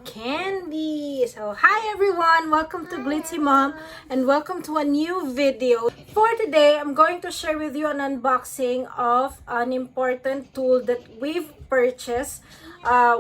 candy. So hi everyone, welcome to Glitzzy Mom and welcome to a new video. For today, I'm going to share with you an unboxing of an important tool that we've purchased as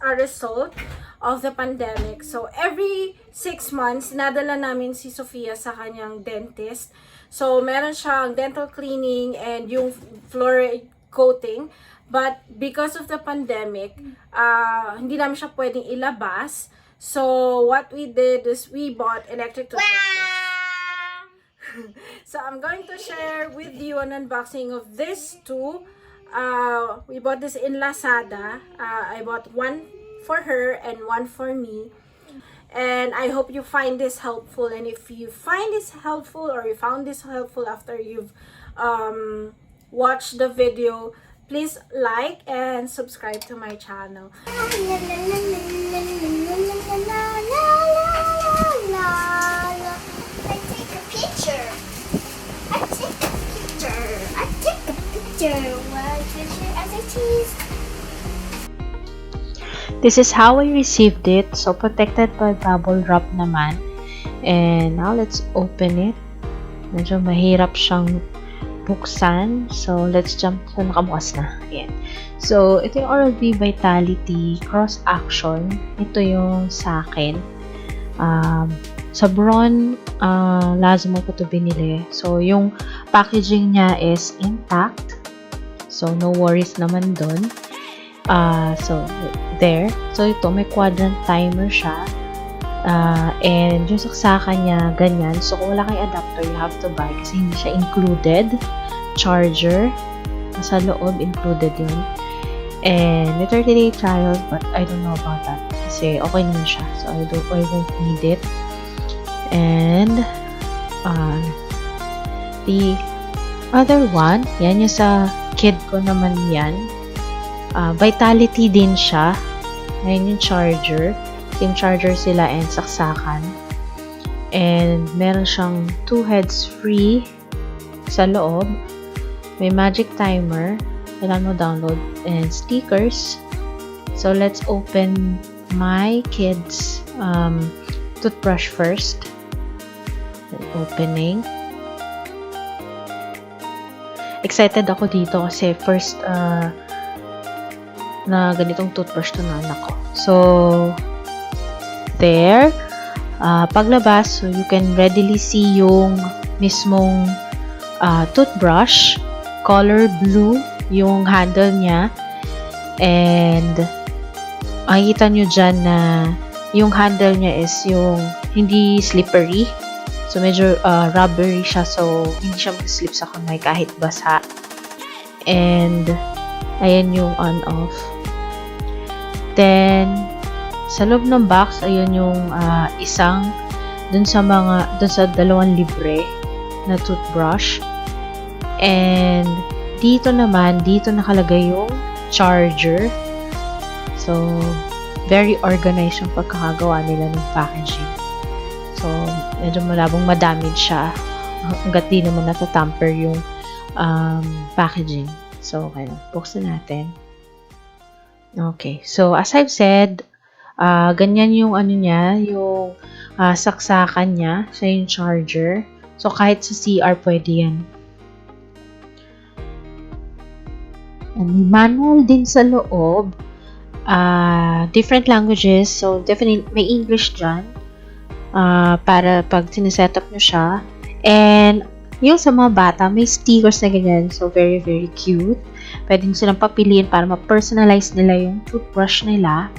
a result of the pandemic. So every 6 months, nadala namin si Sofia sa kanyang dentist. So meron siyang dental cleaning and yung fluoride coating. But because of the pandemic, hindi namin siya pwedeng ilabas. So what we did is we bought electric toothbrushes. So I'm going to share with you an unboxing of this two. We bought this in Lazada. I bought one for her and one for me. And I hope you find this helpful. And if you find this helpful or you found this helpful after you've watched the video, please like and subscribe to my channel. I take a picture. As I tease. This is how I received it. So, protected by bubble wrap naman. And now, let's open it. Medyo mahirap siyang buksan. So, let's jump sa nakabukas na. Ayan. So, ito yung Oral-B Vitality Cross Action. Ito yung sa akin. Sa Braun, Lazada ko ito binili. So, yung packaging niya is intact. So, no worries naman dun. So, there. So, ito, may quadrant timer siya. And yung saksakan niya, ganyan. So, kung wala kayong adapter, you have to buy kasi hindi siya included. Charger. Sa loob, included yun. And may 30-day trial, but I don't know about that. Kasi okay naman siya. So, I won't need it. And, the other one, yan yung sa kid ko naman yan. Vitality din siya. Ayan yung charger. Yung charger sila and saksakan. And meron siyang 2 heads free sa loob. May magic timer. Kailangan mo download. And stickers. So, let's open my kids' toothbrush first. Opening. Excited ako dito kasi first na ganitong toothbrush to na anak ko. So, there. Paglabas, so you can readily see yung mismong toothbrush. Color blue yung handle niya. And makikita nyo dyan na yung handle niya is yung hindi slippery. So, medyo rubbery siya. So, hindi siya mag-slip sa kamay kahit basa. And, ayan yung on-off. Then, sa loob ng box, ayan yung isang dun sa dalawang libre na toothbrush. And, dito naman, dito nakalagay yung charger. So, very organized yung pagkakagawa nila ng packaging. So, medyo malabong madamage siya. Hanggat di naman natatamper yung packaging. So, okay. Buksan natin. Okay. So, as I've said, ganyan yung ano niya, yung saksakan niya. Siya yung charger. So, kahit sa CR, pwede yan. And may manual din sa loob. Different languages. So, definitely, may English dyan. Para pag sineset up nyo siya. And, yung sa mga bata, may stickers na ganyan. So, very, very cute. Pwede nyo silang papiliin para ma-personalize nila yung toothbrush nila.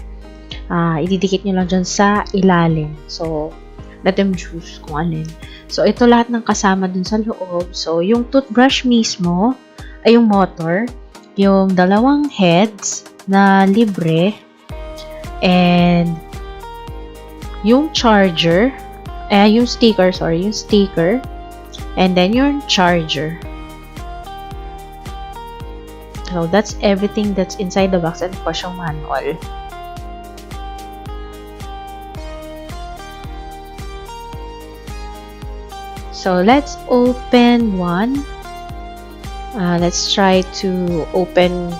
Ididikit nyo lang dyan sa ilalim. So, let them choose kung alin. So, ito lahat ng kasama dun sa loob. So, yung toothbrush mismo, ay yung motor. Yung dalawang heads na libre. And, yung charger, yung sticker, and then yung charger. So, that's everything that's inside the box and of course yung manual. So, let's open one. Let's try to open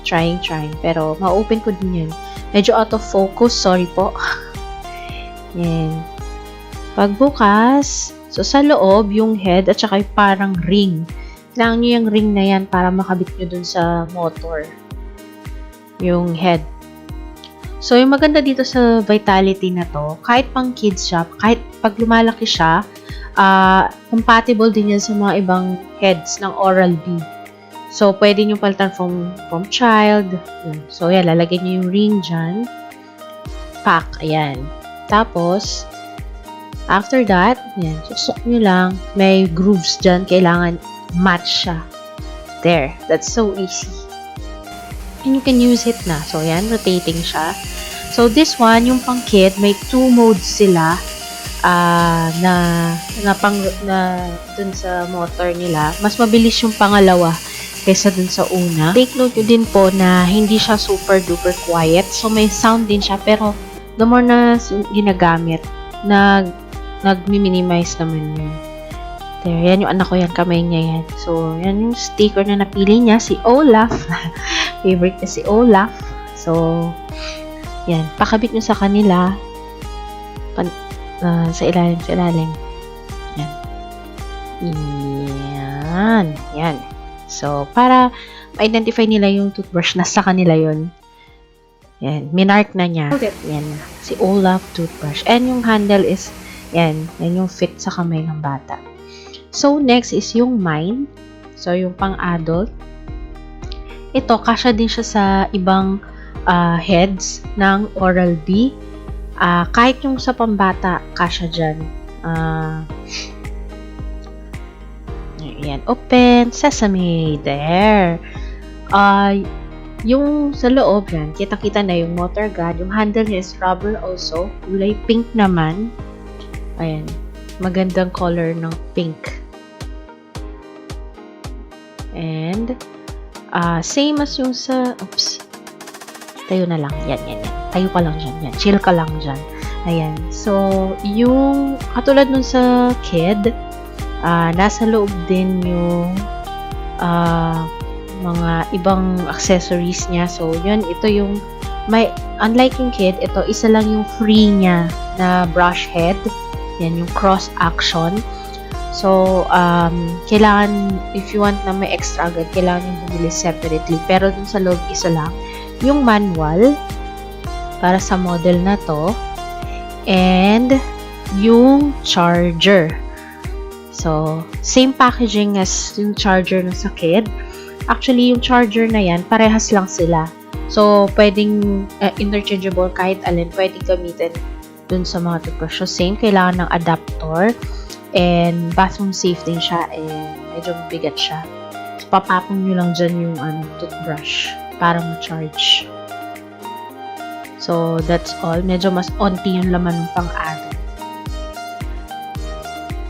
Trying. Pero, ma-open ko din yun. Medyo out of focus. Sorry po. Yan. Pagbukas, so sa loob, yung head at saka yung parang ring. Kailangan nyo yung ring na yan para makabit nyo dun sa motor. Yung head. So, yung maganda dito sa Vitality na to, kahit pang kids siya, kahit pag lumalaki siya, compatible din yan sa mga ibang heads ng Oral-B. So, pwede nyo palitan from child. So, yan, lalagay nyo yung ring dyan. Pack, ayan. Tapos, after that, yan, susok nyo lang. May grooves dyan, kailangan match siya. There, that's so easy. And you can use it na. So, yan, rotating siya. So, this one, yung pang kid, may 2 modes sila na dun sa motor nila. Mas mabilis yung pangalawa kaysa dun sa una. Take note nyo din po na hindi siya super duper quiet. So, may sound din siya. Pero, the more na ginagamit, nag-minimize naman yun. There, yan yung anak ko yan, kamay niya yan. So, yan yung sticker na napili niya, si Olaf. Favorite niya si Olaf. So, yan, pakabit nyo sa kanila. Sa ilalim. Yan. So, para ma-identify nila yung toothbrush na sa kanila yun. Yan, minark na niya. Yan, si Olaf toothbrush. And yung handle is, yan yung fit sa kamay ng bata. So, next is yung mine. So, yung pang-adult. Ito, kasya din siya sa ibang heads ng Oral-B. Kahit yung sa pambata, kasya dyan. Ayan, open, sesame, there. Yung sa loob yan, kita-kita na yung motor guard. Yung handle is rubber also. Kulay pink naman. Ayan, magandang color ng pink. And, same as yung sa, tayo na lang. Yan. Tayo ka lang dyan. Yan, chill ka lang dyan. Ayan. So, yung, katulad nun sa kid, nasa loob din yung mga ibang accessories niya. So, yun, ito yung unlike yung kid, ito, isa lang yung free niya na brush head. Yan, yung cross action. So, kailangan, if you want na may extra agad, kailangan yung bumili separately. Pero dun sa loob, isa lang. Yung manual, para sa model na to. And, yung charger. So, same packaging as yung charger na sa kid. Actually, yung charger na yan, parehas lang sila. So, pwedeng interchangeable kahit alin, pwedeng gamitin dun sa mga toothbrush. So, same, kailangan ng adapter. And, bathroom safe din siya. And, medyo mabigat siya. So, papapong nyo lang dyan yung toothbrush para ma-charge. So, that's all. Medyo mas onti yung laman ng pang-adult.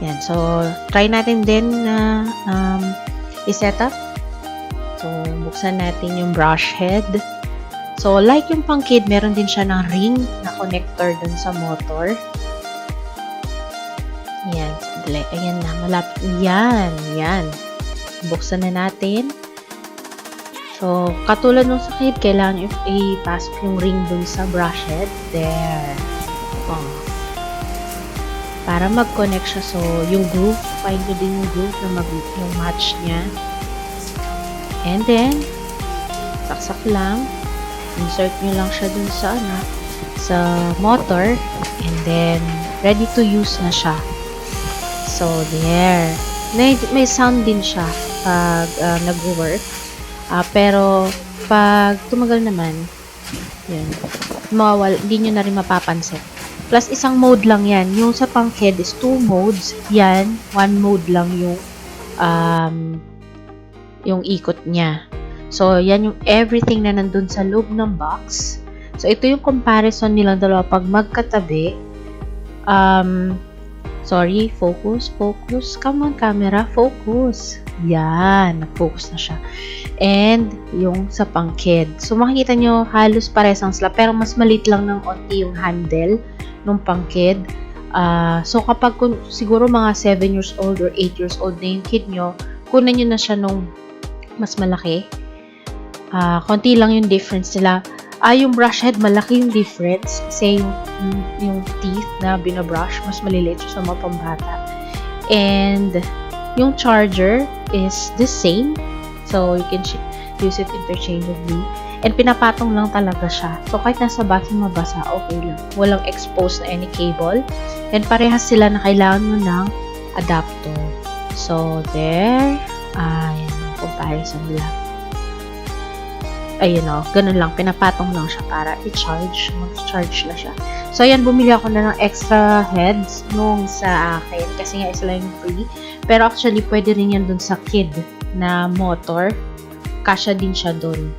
Yan. So, try natin din na i-set up. So, buksan natin yung brush head. So, like yung pang kid, meron din siya ng ring na connector dun sa motor. Yan. Ayan na. Malapit. Yan. Buksan na natin. So, katulad nung sa kid, kailangan ipasok yung ring dun sa brush head. There. Para mag-connect siya. So, yung groove, find nyo din yung groove na yung match niya. And then, saksak lang. Insert nyo lang siya dun sa motor. And then, ready to use na siya. So, there. May sound din siya pag nag-work. Pero, pag tumagal naman, yun, mawawala, hindi nyo na rin mapapansin. Plus, isang mode lang yan. Yung sa pang kid is 2 modes. Yan, 1 mode lang yung ikot niya. So, yan yung everything na nandun sa loob ng box. So, ito yung comparison nilang dalawa pag magkatabi. Sorry, focus. Come on, camera, focus. Yan, nag-focus na siya. And, yung sa pang-kid. So, makikita nyo, halos paresang sila. Pero, mas maliit lang ng onti yung handle ng pang-kid. So, kapag siguro mga 7 years old or 8 years old na yung kid nyo, kunan nyo na siya nung mas malaki. konti lang yung difference nila. Yung brush head, malaki yung difference. Kasi yung teeth na binabrush, mas maliliit siya sa mga pambata. And yung charger is the same. So, you can use it interchangeably. And pinapatong lang talaga siya. So, kahit nasa bathroom mabasa, okay lang. Walang exposed na any cable. And parehas sila na kailangan mo ng adapter. So, there. Ayan, comparison lang. Ayun o, ganun lang, pinapatong lang siya para i-charge, mag-charge na siya. So, ayan, bumili ako na ng extra heads nung sa akin, kasi nga isa lang yung free. Pero actually, pwede rin yan dun sa kid na motor. Kasya din siya dun.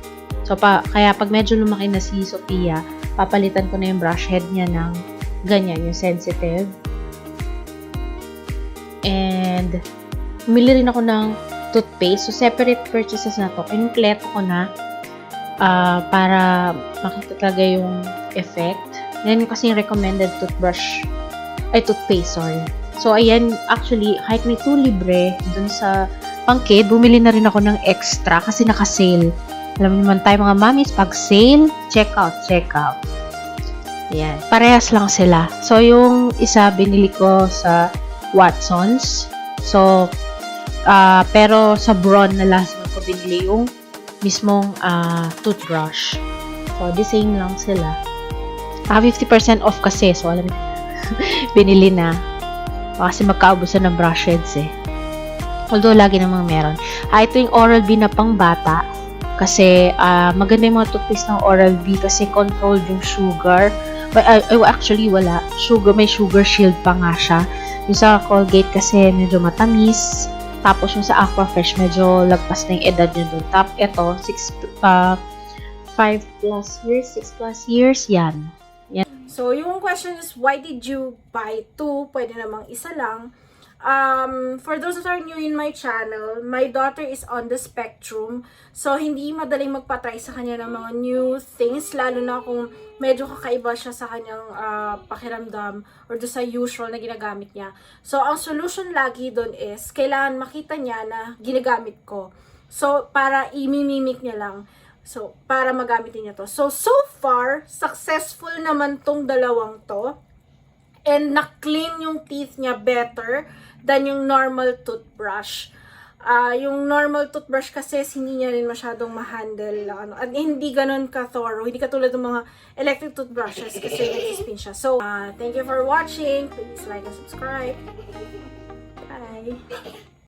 So, kaya pag medyo lumaki na si Sophia, papalitan ko na yung brush head niya ng ganyan, yung sensitive. And, bumili rin ako ng toothpaste. So, separate purchases na to. Kinumpleto ko na para makita talaga yung effect. Yan kasi yung recommended toothpaste, sorry. So, ayan, actually, kahit may 2 libre dun sa pang-kid, bumili na rin ako ng extra kasi naka-sale. Alam naman tayo mga mommies, pag sale, check out. Ayan, parehas lang sila. So, yung isa, binili ko sa Watsons. So, pero sa Braun na last month ko binili yung mismong toothbrush. So, the same lang sila. 50% off kasi. So, alam mo, binili na. Kasi magkaubusan ng brush heads eh. Although, lagi namang meron. Ito yung Oral-B na pang bata. Kasi, maganda yung mga toothpaste ng Oral-B kasi controlled yung sugar. Actually, wala. May sugar shield pa nga siya. Yung sa Colgate kasi medyo matamis. Tapos yung sa Aquafresh, medyo lagpas na yung edad nyo doon. Ito, 6 plus years, yan. So, yung question is, why did you buy 2? Pwede namang isa lang. For those that are new in my channel, my daughter is on the spectrum. So, hindi madaling magpatry sa kanya ng mga new things, lalo na kung medyo kakaiba siya sa kanyang pakiramdam or do sa usual na ginagamit niya. So, ang solution lagi doon is, kailangan makita niya na ginagamit ko. So, para imimimik niya lang. So, para magamit niya to. So far, successful naman tong dalawang to. And na-clean yung teeth niya better than yung normal toothbrush. Yung normal toothbrush kasi hindi niya rin masyadong ma-handle. At hindi ganun ka-thorough. Hindi katulad ng mga electric toothbrushes kasi nag-spin siya. So, thank you for watching. Please like and subscribe. Bye!